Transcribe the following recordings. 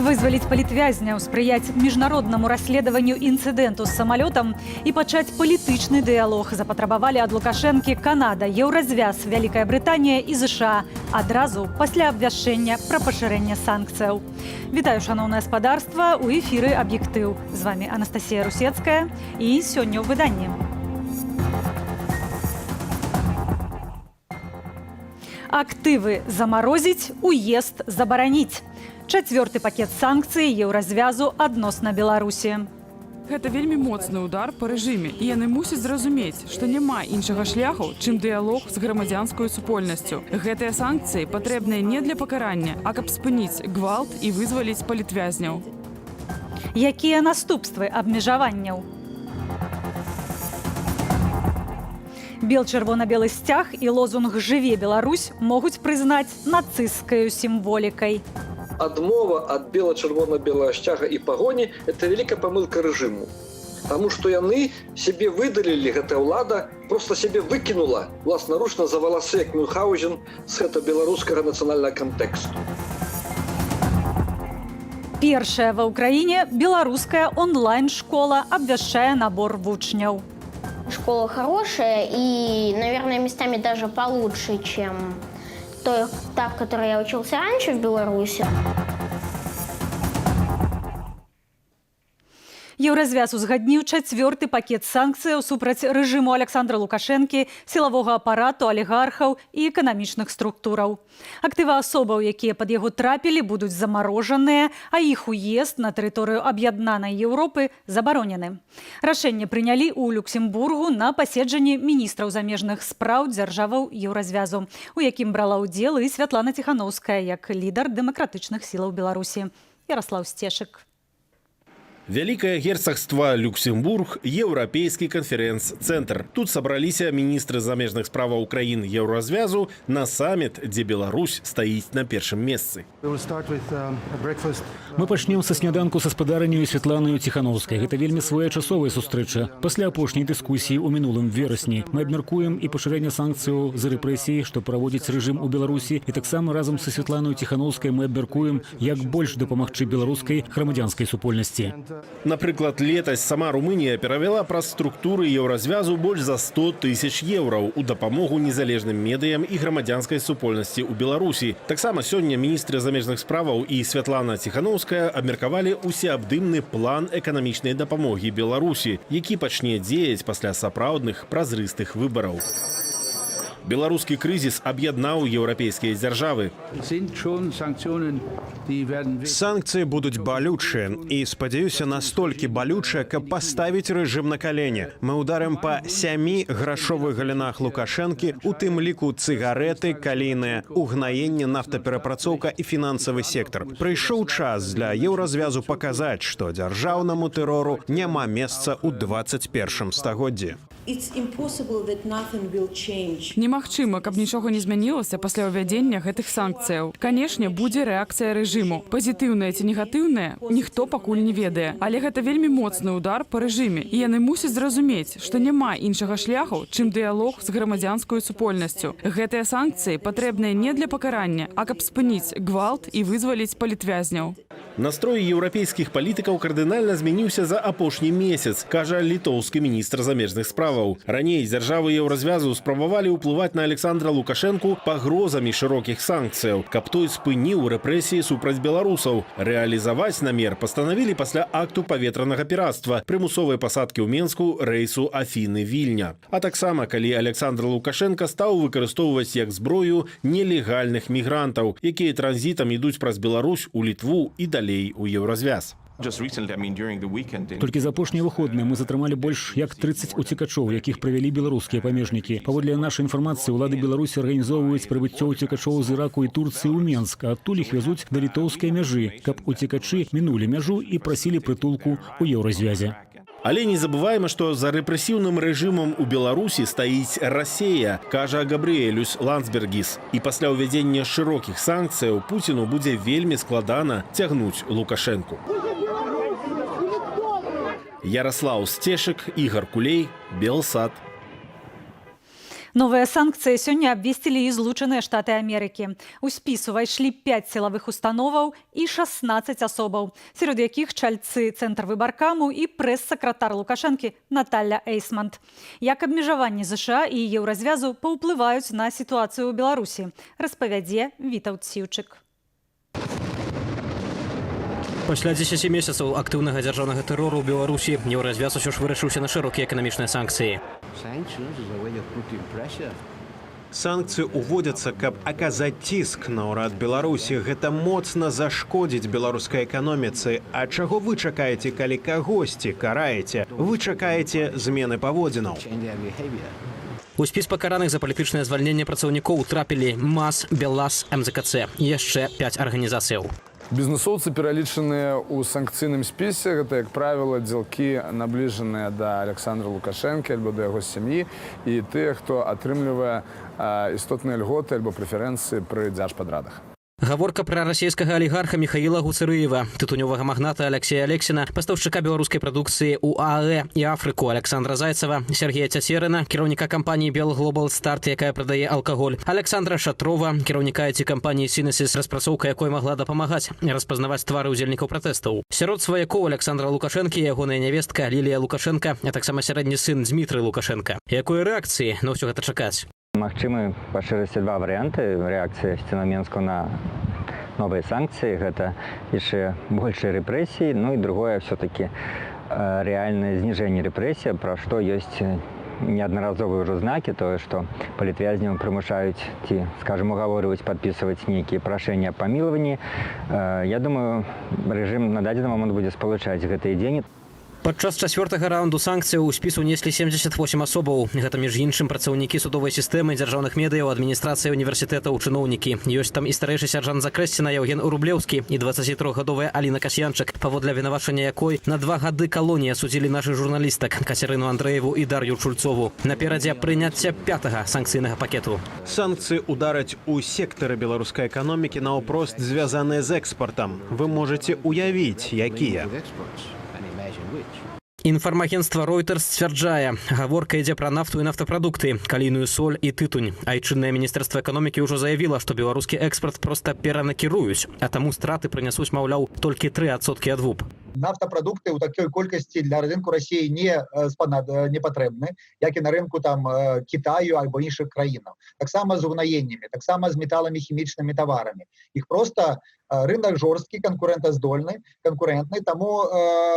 Вызволить палітвязняў, спрыяць міжнароднаму расследаванню інцыдэнту з самалётам і пачаць палітычны дыялог запатрабавалі ад Лукашэнкі Канада, Еўразвяз, Вялікая Брытанія і ЗША адразу пасля абвяшчэння пра пашырэнне санкцыяў. Вітаю, шаноўнае спадарства, у эфіры «Аб'ектыў». З вами Анастасія Русецкая і сёння ў выданні. Актывы замарозіць, уезд забараніць. Чацвёрты пакет санкцый Еўразвязу адносна Беларусі. Гэта вельмі моцны удар па рэжыме, і яны мусяць зразумець, што няма іншага шляху, чым дыялог з грамадзянскай супольнасцю. Гэтыя санкцыі патрэбныя не для пакарання, а каб спыніць гвалт і вызваліць палітвязняў. Якія наступствы абмежаванняў? Бел-чырвона-белы сцяг і лозунг «Жыве Беларусь» могуць прызнаць нацысцкаю сімволікай. Адмова ад бела-чырвона-белага сцяга і пагоні – это вялікая памылка рэжыму. Таму што яны сябе выдалілі, гэтая ўлада проста сябе выкінула, власнаручна за валасы, як Мюнхгаузен, з гэта беларускага нацыянальнага кантэксту. Першая ва ўкраіне беларуская онлайн-школа абвяшчае набор вучняў. Школа хорошая и, наверное, местами даже получше, чем та, в которой я учился раньше в Беларуси. Еўразвяз узгадніў чацвёрты пакет санкцыяў супраць рэжыму Александра Лукашэнкі, сілавога апарату, алігархаў і эканамічных структураў. Актывы асобаў, якія пад яго трапілі, будуць замарожаныя, а іх уезд на тэрыторыю аб'яднанай Еўропы забаронены. Рашэнне прынялі ў Люксембургу на паседжанні міністраў замежных спраў дзяржаваў Еўразвязу, у якім брала ўдзел і Святлана Ціханаўская як лідар дэмакратычных сілаў Беларусі. Ярослаў Сцешык. Великое герцогство Люксембург – Европейский конференц-центр. Тут собрались министры замежных справ Украины Еўразвязу на саммит, где Беларусь стоит на первом месте. Мы пачнем са сняданку са спадарынёй Святланаю Ціханаўскай. Гэта вельмі своечасовая сустрэча. Пасля апошняй дыскусіі ў мінулым верасні мы абмяркуем і пашырэнне санкцыяў за рэпрэсіі, што праводзіць рэжым у Беларусі, і таксама разам са Святланаю Ціханаўскай мы абмяркуем, як больш дапамагчы беларускай грамадзянскай супольнасці. Напрыклад, летась сама Румынія перавяла праз структуры Еўразвязу больш за 100 тысяч еўраў у дапамогу незалежным медыям і грамадзянскай супольнасці ў Беларусі. Таксама сёння міністры замежных справаў і Святлана Ціханаўская абмеркавалі усеабдымны план эканамічнай дапамогі Беларусі, які пачне дзеяць пасля сапраўдных празрыстых выбараў. Беларускі крызіс аб'яднаў еўрапейскія дзяржавы. Санкцыі будуць балючыя і, спадзяюся, настолькі балючыя, каб паставіць рэжым на калені. Мы ударым па 7 грашовых галінах Лукашэнкі, у тым ліку цыгарэты, калійныя, угнаенне, нафтаперапрацоўка і фінансавы сектар. Прыйшоў час для Еўразвязу паказаць, што дзяржаўнаму тэрору няма месца ў 21 стагоддзі. Немагчыма, каб нічога не змянілася пасля ўвядзення гэтых санкцыяў. Канешне, будзе рэакцыя рэжыму. Пазітыўная ці негатыўная, ніхто пакуль не ведае. Але гэта вельмі моцны удар па рэжыме, і яны мусяць зразумець, што няма іншага шляху, чым дыялог з грамадзянскай супольнасцю. Гэтыя санкцыі патрэбныя не для пакарання, а каб спыніць гвалт і вызваліць палітвязняў. Настрой еўрапейскіх палітыкаў кардынальна змяніўся за апошні месяц, кажа літоўскі міністр замежных справаў. Раней дзяржавы Еўразвязу спрабавалі ўплываць на Александра Лукашэнку пагрозамі шырокіх санкцыяў, каб той спыніў рэпрэсіі супраць беларусаў. Рэалізаваць намер пастанавілі пасля акту паветранага пірацтва, прымусовай пасадкі ў Менску рэйсу Афіны-Вільня. А таксама, калі Александр Лукашэнка стаў выкарыстоўваць як зброю нелегальных мігрантаў, якія транзітам ідуць праз Беларусь у Літву і далей у Еўразвяз. Толькі за апошнія выходныя мы затрымалі больш як 30 уцекачоў, якіх правялі беларускія памежнікі. Паводле нашай інфармацыі, улады Беларусі арганізоўваюць прыбыццё уцекачоў з Іраку і Турцыі ў Менск, а адтуль іх вязуць да літоўскай мяжы, каб уцекачы мінулі мяжу і прасілі прытулку ў Еўразвязе. Але не забываем, што за рэпрэсіўным рэжымам у Беларусі стаіць Расія, кажа Габрыэлюс Ландсбергіс. І пасля ўвядзення шырокіх санкцыяў Пуціну будзе вельмі складана цягнуць Лукашэнку. Ярослаў Сцешык, Ігор Кулей, Белсат. Новыя санкцыі сёння абвесцілі і Злучаныя Штаты Амерыкі. У спіс увайшлі 5 сілавых установаў і 16 асобаў, сярод якіх чальцы Цэнтр выбаркаму і прэс-сакратар Лукашэнкі Наталля Эйсмант. Як абмежаванні ЗША і еўразвязу паўплываюць на сітуацыю ў Беларусі, распавядзе Вітаўт Сіўчык. Пасля 10 месяцаў актыўнага дзяржаўнага тэрору ў Беларусі еўразвяз усё ж вырашыўся на шырокія эканамічныя санкцыі. Санкцыі ўводзяцца, каб аказаць ціск на ўрад Беларусі. Гэта моцна зашкодзіць беларускай эканоміцы. А чаго вы чакаеце, калі кагосьці караеце? Вы чакаеце змены паводзінаў. У спіс пакараных за палітычнае звальненне працаўнікоў трапілі МАЗ, БелАЗ, МЗКЦ і яшчэ 5 арганізацыяў. Бізнесоўцы пералічаныя ў санкцыйным спісе. Гэта, як правіла, дзелкі, набліжаныя да Александра Лукашэнкі альбо да яго сям'і і тыя, хто атрымлівае істотныя льготы альбо прэферэнцыі пры дзяржпадрадах. Гаворка пра расійскага алігарха Міхаіла Гуцырыева, тытунёвага магната Алексея Алексіна, пастаўшчыка беларускай прадукцыі ў ААЭ і Афрыку Александра Зайцева, Сергея Цяцерына, кіраўніка кампаніі «Бел Глобал Старт», якая прадае алкаголь, Александра Шатрова, кіраўніка IT-кампаніі «Сінесіс», распрацоўка якой магла дапамагаць распазнаваць твары ўдзельнікаў пратэстаў. Сярод сваякоў Александра Лукашэнкі ягоная нявестка Лілія Лукашенка, а таксама сярэдні сын Дзмітрый Лукашенка. Якой рэакцыі на ўсё гэта чакаць? Магчымы па шчырасці два варыянты рэакцыі Сцінамінску на новыя санкцыі. Гэта яшчэ большыя рэпрэсіі, ну і другое все-таки рэальнае зніжэнне рэпрэсій, пра што ёсць неаднаразовыя ўжо знакі, тое, што палітвязняў прымушаюць ці, скажем, угаворваюць падпісваць нейкія прашэнні аб памілаванні. Я думаю, рэжым на дадзены момант будзе спалучаць гэтыя дзені. Падчас 4-га раунду санкцыяў у спіс унеслі 78 асобаў. Гэта, між іншым, працаўнікі судовай сістэмы, дзяржаўных медыяў, адміністрацыі універсітэтаў, чыноўнікі. Ёсць там і старэйшы сяржант Закрэсціна Яўген Рублеўскі і 23-гадовая Аліна Касьянчык, паводле вінавачання якой на 2 гады калоніі асудзілі нашых журналістак Кацярыну Андрэеву і Дар'ю Чульцову. Наперадзе прыняцця 5-га санкцыйнага пакету. Санкцыі удараць у сектары беларускай эканомікі наўпрост звязаныя з экспартам. Вы можаце уявіць, якія. Інфармагенцтва Reuters сцвярджае, гаворка ідзе пра нафту і нафтапрадукты, калійную соль і тытунь. Айчыннае міністэрства эканомікі ўжо заявіла, што беларускі экспарт проста перанакіруюць, а таму страты прынясуць, маўляў, толькі 3% ад ВУП. Нафтапрадукты ў такой колькасці для рынку Расіі не патрэбны, як і на рынку там Китаю альбо іншых краінаў. Таксама з угнаеннямі, таксама з металамі, хімічнымі таварамі. Іх проста рынок жорсткі, канкурэнтаздольны, канкурэнтны, таму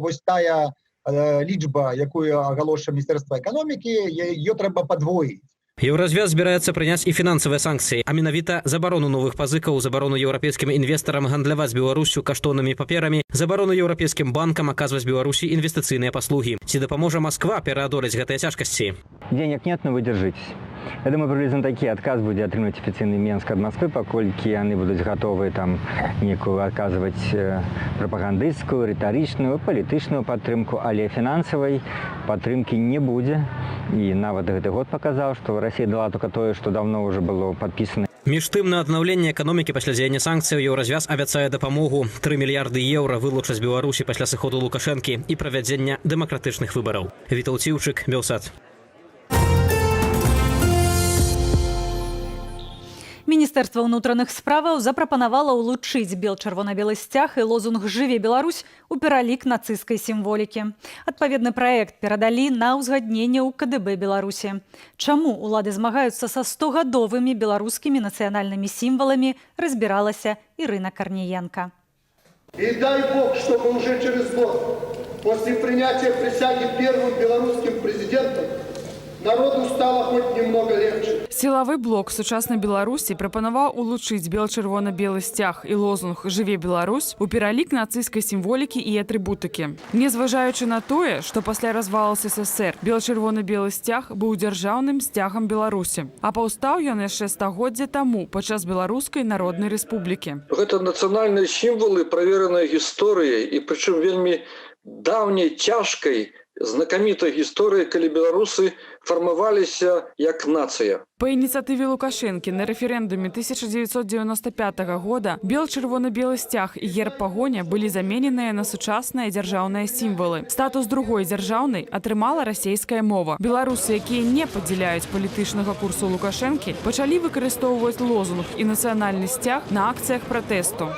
вось тая лічба, якую агалошае Міністэрства эканомікі, ее трэба падвоіць. Еўразвяз збіраецца прыняць і фінансавыя санкцыі, а менавіта забарону новых пазыкаў, забарону еўрапейскім інвестарам гандляваць Беларусю каштоўнымі паперамі, забарону еўрапейскім банкам аказваць Беларусі інвестыцыйныя паслугі. Ці дапаможа Масква пераадолець гэтыя цяжкасці? Денег нет, но вы держитесь. Я думаю, приблизно такі адказ будзе атрымаць афіцыйны Менск ад Москвы, паколькі яны будуць гатовы там некую аказваць прапагандысцкую, рытарычную, палітычную падтрымку, але фінансавай падтрымкі не будзе. І нават гэты год паказаў, што Расія дала толькі тое, што даўно ўжо было падпісана. Між тым, на аднаўленне эканомікі пасля дзеяння санкцыяў еўразвяз абяцае дапамогу. 3 мільярды еўра вылучаць Беларусі пасля сыходу Лукашэнкі і правядзення дэмакратычных выбараў. Вітаўт Сіўчык, Белсат. Міністэрства ўнутраных справаў запрапанавала ўлучыць бел-чырвона-белы сцяг і лозунг «Жыве Беларусь» у пералік нацысцкай сімволікі. Адпаведны праект перадалі на ўзгадненне ў КДБ Беларусі. Чаму ўлады змагаюцца са 100-гадовымі беларускімі нацыянальнымі сімваламі, разбіралася Ірына Карніенка. И дай Бог, чтобы уже через год, после принятия присяги первым белорусским президентом, народу стало хоть немного легче. Сілавы блок сучаснай Беларусі прапанаваў улучшыць бел-чырвона-белы сцяг і лозунг «Жыве Беларусь» у пералік нацысцкай сімволікі і атрыбутыкі. Незважаючы на тое, што пасля развалу СССР бел-чырвона-белы сцяг быў дзяржаўным сцягам Беларусі, а паўстаў ён яшчэ стагоддзя таму падчас Беларускай Народнай Рэспублікі. Гэта нацыянальныя сімвалы, правераныя гісторыяй і прычым вельмі даўняй, цяжкай знакамітай гісторыі, калі беларусы фармаваліся як нацыя. По инициативе Лукашенки на референдуме 1995 года бел-чырвона-белый сцяг и герб погоня были заменены на сучасныя дзяржаўныя сімвалы. Статус другой дзяржаўнай атрымала расійская мова. Беларусы, якія не падзяляюць палітычнага курсу Лукашенки, пачалі выкарыстоўваць лозунг і нацыянальны сцяг на акцыях пратэсту.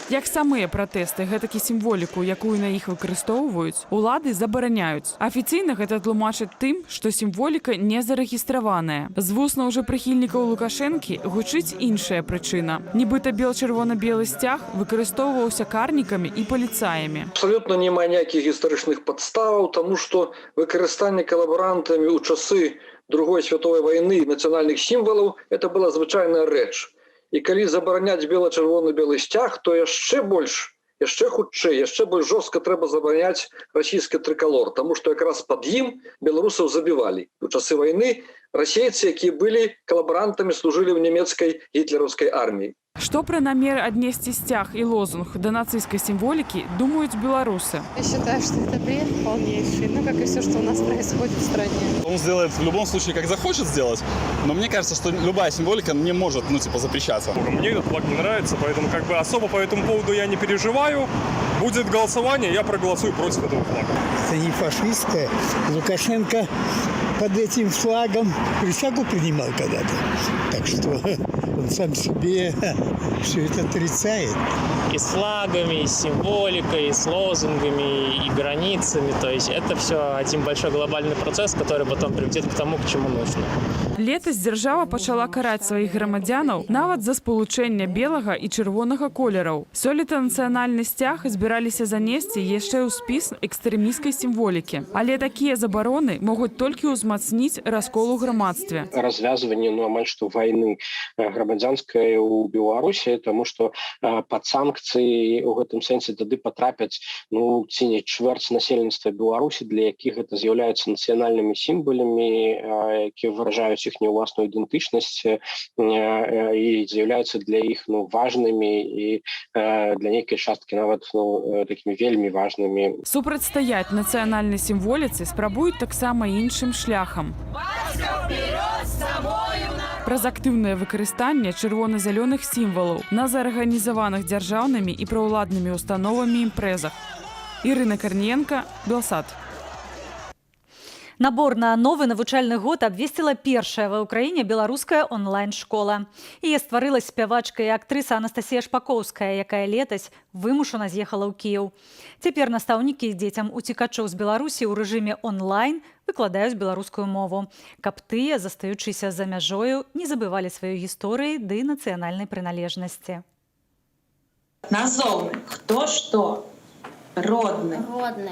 Як самыя пратэсты, гэтакі сімволіку, якую на іх выкарыстоўваюць, улады забараняюць. Афіцыйна гэта тлумачыць тым, што сімволіка не зарэгістраваная. З вуснаў жа прыхільнікаў Лукашэнкі гучыць іншая прычына. Нібыта бел-чырвона-белы сцяг выкарыстоўваўся карнікамі і паліцаямі. Абсалютна няма ніякіх гістарычных падставаў, таму што выкарыстанне калабарантамі ў часы Другой святовай вайны нацыянальных сімвалаў это была звычайная рэч. І калі забараняць бела-чырвона-белы сцяг, то яшчэ больш, яшчэ хутчэй, яшчэ больш жорстка трэба забараняць расійскі трыкалор, таму што якраз пад ім беларусаў забівалі. У часы вайны расейцы, якія былі калабарантамі, служылі ў нямецкай гітлераўскай арміі. Што пра намер аднесці сцяг і лозунг да нацыстскай сімволікі думаюць беларусы? Я считаю, что это бред полнейший, как и все, что у нас происходит в стране. Он сделает в любом случае, как захочет сделать, но мне кажется, что любая символика не может, запрещаться. Мне этот флаг не нравится, поэтому особо по этому поводу я не переживаю. Будет голосование, я проголосую против этого флага. Это не фашистское. Лукашенко под этим флагом присягу принимал когда-то. Так что он сам себе все это отрицает. И с флагами, и с символикой, и с лозунгами, и границами. То есть это все один большой глобальный процесс, который потом приведет к тому, к чему нужно. Летась дзяржава пачала караць сваіх грамадзянаў нават за спалучэнне белага і чырвонага колераў. Сёлета нацыянальны сцяг збіраліся занесці яшчэ ў спіс экстрэмісцкай сімволікі. Але такія забароны могуць толькі ўзмацніць раскол у грамадстве. Развязывание, амаль што вайны грамадзянскай у Беларусі, тому што пад санкцыі ў гэтым сэнсе тады патрапяць ці не чвэрць насельніцтва Беларусі, для якіх гэта з'яўляюцца нацыянальнымі сімваламі, якія выражаюць іхнюю ўласную ідэнтычнасць і з'яўляюцца для іх важнымі і для нейкай часткі нават такімі вельмі важнымі. Супрацьстаяць нацыянальнай сімволіцы спрабуюць таксама іншым шляхам. Праз актыўнае выкарыстанне чырвона-зялёных сімвалаў на заарганізаваных дзяржаўнымі і праўладнымі установамі імпрэзах. Ірына Карніенка, Белсат. Набор на новы навучальны год абвесціла першая ва ўкраіне беларуская онлайн-школа. Яе стварыла спявачка і актрыса Анастасія Шпакоўская, якая летась вымушана з'ехала ў Кіеў. Цяпер настаўнікі дзецям уцекачоў з Беларусі ў рэжыме онлайн выкладаюць беларускую мову, каб тыя, застаючыся за мяжою, не забывалі сваёй гісторыі ды нацыянальнай прыналежнасці. Назоўны, хто што? Родны. Родны.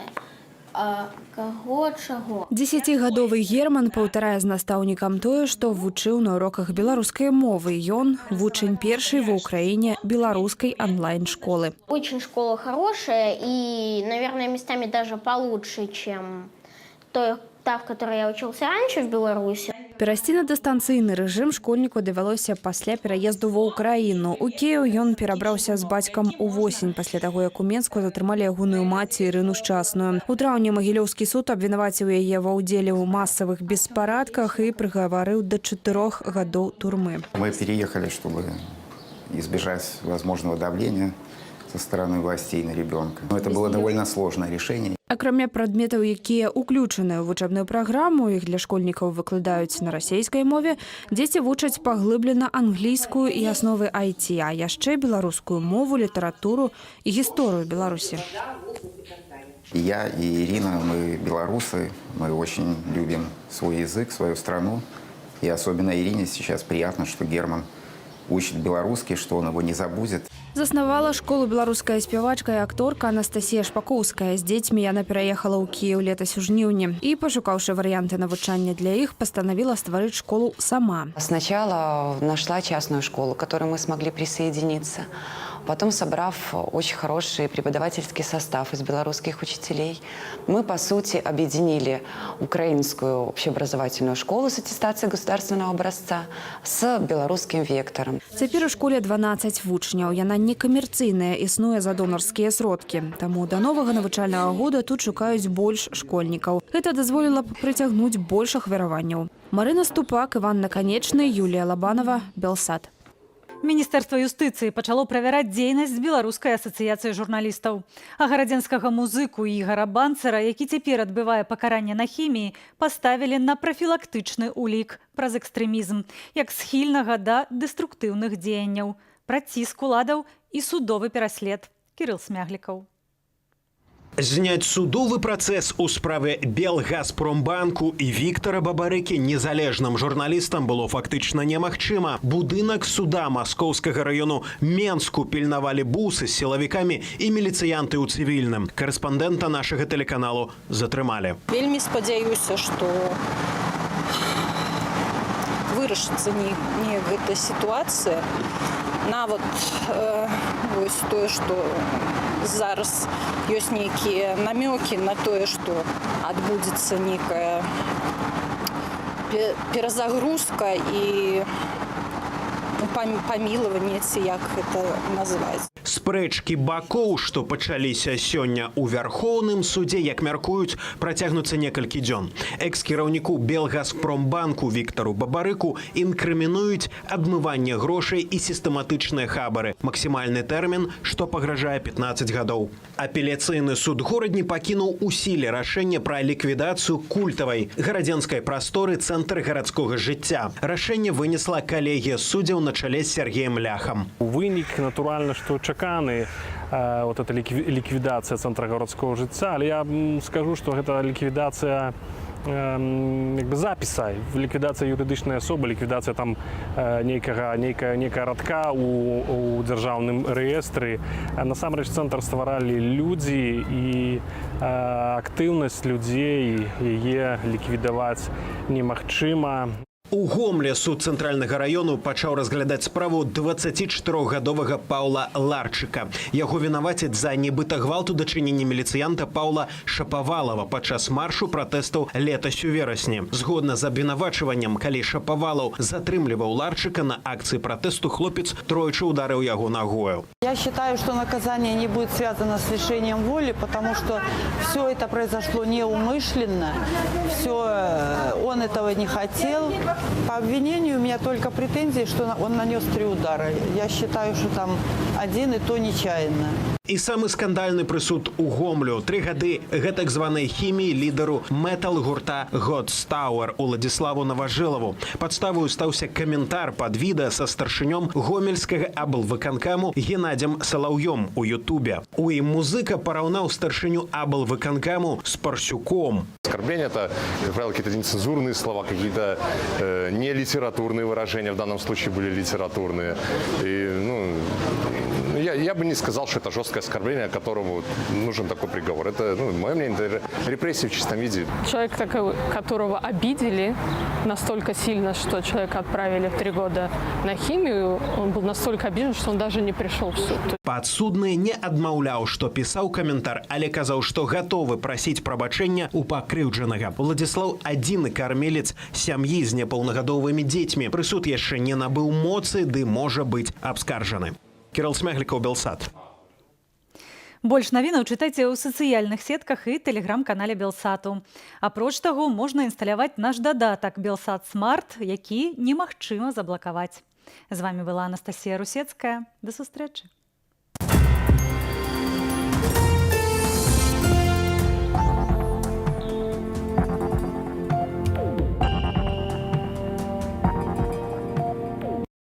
А каго чаго? 10гадовы Герман паўтарае з настаўнікам тое, што вучыў на уроках беларускай мовы. Ён вучань першай ва ўкраіне беларускай онлайн-школы. Очень школа хорошая и, наверное, местами даже получше, чем та, в которой я учился раньше в Беларуси. Перайсці на дыстанцыйны рэжым школьніку давялося пасля пераезду ва ўкраіну. У Кіеў ён перабраўся з бацькам увосень пасля таго, як у Менску затрымалі ягоную маці Ірыну Шчасную. У траўні Магілёўскі суд абвінаваціў яе ва ўдзеле ў масавых беспарадках і прыгаварыў да 4 гадоў турмы. Мы переехали, чтобы избежать возможного давления со стороны властей на ребенка. Но это было довольно сложное решение. Акрамя прадметаў, якія ўключаны ў вучэбную праграму, іх для школьнікаў выкладаюць на расійскай мове, дзеці вучаць паглыблена англійскую і асновы IT, а яшчэ беларускую мову, літаратуру і гісторыю Беларусі. Я и Ирина, мы белорусы, мы очень любим свой язык, свою страну. И особенно Ирине сейчас приятно, что Герман учит белорусский, что он его не забудет. Заснавала школу беларуская спявачка і акторка Анастасія Шпакоўская. З дзецьмі яна пераехала ў Кіеў летась у жніўні. І, пашукаўшы варыянты навучання для іх, пастанавіла стварыць школу сама. Сначала нашла частную школу, к которой мы смогли присоединиться. потом собрав очень хороший преподавательский состав из белорусских учителей, мы, по сути, объединили украинскую общеобразовательную школу с аттестацией государственного образца с белорусским вектором. Цяпер у школе 12 вучняў. Яна некамерцыйная, існуе за донарскія сродкі. Таму до новага навучальнага года тут шукаюць больш школьнікаў. Гэта дазволіла б прыцягнуць больш ахвяраванняў. Марына Ступак, Іван Наканечны, Юлія Лабанова, Белсат. Міністэрства юстыцыі пачало правяраць дзейнасць беларускай асацыяцыі журналістаў. Агарадзенскага музыку Ігара Банцера, які цяпер адбывае пакаранне на хіміі, паставілі на прафілактычны улік праз экстрэмізм, як схільнага да дэструктыўных дзеянняў, пра ціск уладаў і судовы пераслед. Кірыл Смяглікаў. Зняць судовы працэс у справе Белгазпромбанку і Віктора Бабарыкі незалежным журналістам было фактычна немагчыма. Будынак суда Маскоўскага раёну Менску пільнавалі бусы з сілавікамі і міліцыянты ў цывільным. Карэспандэнта нашага тэлеканалу затрымалі. Вельмі спадзяюся, што вырашыцца не гэта сітуацыя. Нават вось тое, што зараз ёсць нейкія намёкі на тое, што адбудзецца нейкая перазагрузка і памілаванне, ці як гэта называць. Спрэчкі бакоў, што пачаліся сёння ў Вярхоўным судзе, як мяркуюць, працягнуцца некалькі дзён. Экс-кіраўніку Белгазпромбанку Віктору Бабарыку інкрымінуюць адмыванне грошай і сістэматычныя хабары. Максімальны тэрмін, што пагражае 15 гадоў. Апеляцыйны суд горадні пакінуў у сіле рашэнне пра ліквідацыю культавай гарадзенскай прасторы цэнтр гарадскога жыцця. Рашэнне вынесла калегія суддзяў на чале з Сергеем Ляхам. Вынік, натуральна, што чаканы вот эта ліквідацыя цэнтра гарадскога жыцця, але я скажу, што гэта ліквідацыя запіса, ліквідацыя юрыдычнай асобы, ліквідацыя там нейкая радка у дзяржаўным рэестры. Насамрэч цэнтр стваралі людзі, і актыўнасць людзей яе ліквідаваць немагчыма. У Гомлі суд цэнтральнага раёну пачаў разглядаць справу 24-гадовага Паўла Ларчыка. Яго вінавацяць за нібыта гвалт у дачыненні міліцыянта Паўла Шапавалова падчас маршу пратэстаў летась у верасні. Згодна з абвінавачваннем, калі Шапавалаў затрымліваў Ларчыка на акцыі пратэсту, хлопец тройчы ударыў яго нагою. Я считаю, что наказание не будет связано с лишением воли, потому что все это произошло неумышленно, он этого не хотел. По обвинению у меня только претензии, что он нанес 3 удара. Я считаю, что там 1, и то нечаянно. І самы скандальны прысуд у Гомлю. 3 гады гэтак званай хіміі лідару метал-гурта Godstower Уладзіславу Наважылаву. Падставою стаўся каментар пад відэа са старшынём гомельскага аблвыканкаму Геннадзем Салаўём у Ютубе. У ім музыка параўнаў старшыню аблвыканкаму з Парсюком. Оскорбление – это, как правило, какие-то нецензурные слова, какие-то не литературные выражения, в данном случае были литературные. И, я бы не сказал, что это жесткое оскорбление, которому нужен такой приговор. Это, мое мнение, это репрессии в чистом виде. Человек, которого обидели настолько сильно, что человека отправили в 3 года на химию, он был настолько обижен, что он даже не пришел в суд. Падсудны не адмаўляў, што пісаў каментар, але казаў, што гатовы прасіць прабачэння у пакрыўджанага. Уладзіслаў – адзіны кармелец сям'і з непаўнагадовымі дзецьмі. Прысуд яшчэ не набыў моцы, ды можа быць абскаржаны. Кірыл Смяглікаў, Белсат. Больш навінаў чытайце ў сацыяльных сетках і тэлеграм-канале Белсату. Апроч таго, можна інсталяваць наш дадатак Белсат Смарт, які немагчыма заблакаваць. З вамі была Анастасія Русецкая. Да сустрэчы.